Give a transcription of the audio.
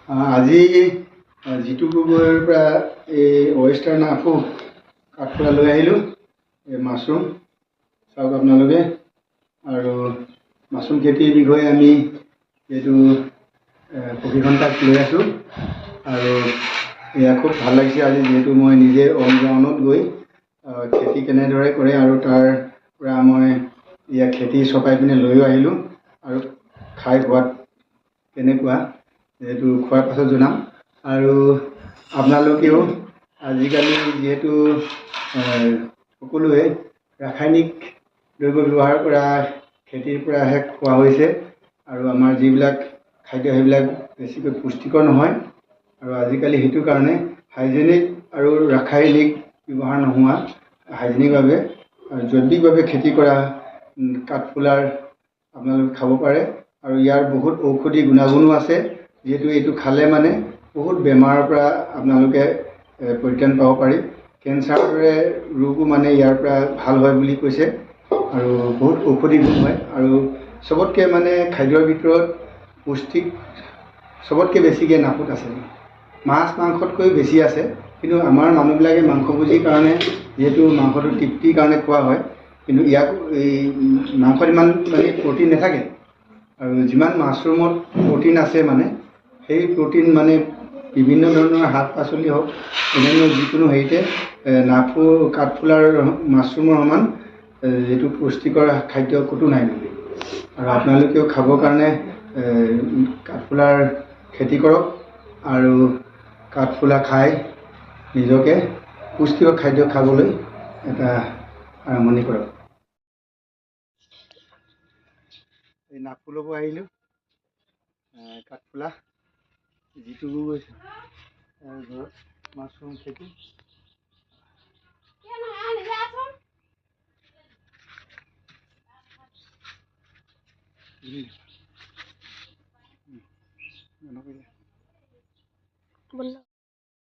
আজি জিতু গগৈৰ পৰা এই ৱেষ্টাৰ্ণ আফু কাঠফুলা লৈ আহিলোঁ, এই মাছৰুম চাওক আপোনালোকে। আৰু মাছৰুম খেতিৰ বিষয়ে আমি এইটো প্ৰশিক্ষণ তাত লৈ আছোঁ। আৰু এয়া খুব ভাল লাগিছে আজি, যিহেতু মই নিজে অন গ্ৰাউণ্ডত গৈ খেতি কেনেদৰে কৰে আৰু তাৰ পৰা মই ইয়াত খেতি চপাই পিনে লৈও আহিলোঁ। আৰু খাই সোৱাদ কেনেকুৱা সেইটো খোৱাৰ পাছত জনাম। আৰু আপোনালোকেও আজিকালি যিহেতু সকলোৱে ৰাসায়নিক দ্ৰব্য ব্যৱহাৰ কৰা খেতিৰ পৰাহে খোৱা হৈছে, আৰু আমাৰ যিবিলাক খাদ্য সেইবিলাক বেছিকৈ পুষ্টিকৰ নহয়। আৰু আজিকালি সেইটো কাৰণে হাইজেনিক আৰু ৰাসায়নিক ব্যৱহাৰ নোহোৱা হাইজেনিকভাৱে জৈৱিকভাৱে খেতি কৰা কাঠফুলাৰ আপোনালোকে খাব পাৰে। আৰু ইয়াৰ বহুত ঔষধি গুণাগুণো আছে, যিহেতু এইটো খালে মানে বহুত বেমাৰৰ পৰা আপোনালোকে পৰিত্ৰাণ পাব পাৰি। কেঞ্চাৰৰ দৰে ৰোগো মানে ইয়াৰ পৰা ভাল হয় বুলি কৈছে। আৰু বহুত ঔষধি গুণ হয়। আৰু চবতকৈ মানে খাদ্যৰ ভিতৰত পুষ্টিক চবতকৈ বেছিকৈ নাফুত আছে, মাছ মাংসতকৈ বেছি আছে। কিন্তু আমাৰ মানুহবিলাকে মাংসভোজীৰ কাৰণে যিহেতু মাংসটো তৃপ্তিৰ কাৰণে খোৱা হয়, কিন্তু ইয়াক এই মাংসত ইমান মানে প্ৰটিন নাথাকে। আৰু যিমান মাছৰুমত প্ৰটিন আছে মানে সেই প্ৰটিন মানে বিভিন্ন ধৰণৰ শাক পাচলি হওক, অন্যান্য যিকোনো হেৰিতে নাফু কাঠফুলাৰ মাছৰুমৰ সমান এইটো পুষ্টিকৰ খাদ্য ক'তো নাই মানে। আৰু আপোনালোকেও খাবৰ কাৰণে কাঠফুলাৰ খেতি কৰক আৰু কাঠফুলা খাই নিজকে পুষ্টিকৰ খাদ্য খাবলৈ এটা আৰম্ভণি কৰক। এই নাফু ল'ব আহিলোঁ, কাঠফুলা জিতু গগৈ ঘৰত মাছৰুম খেতি।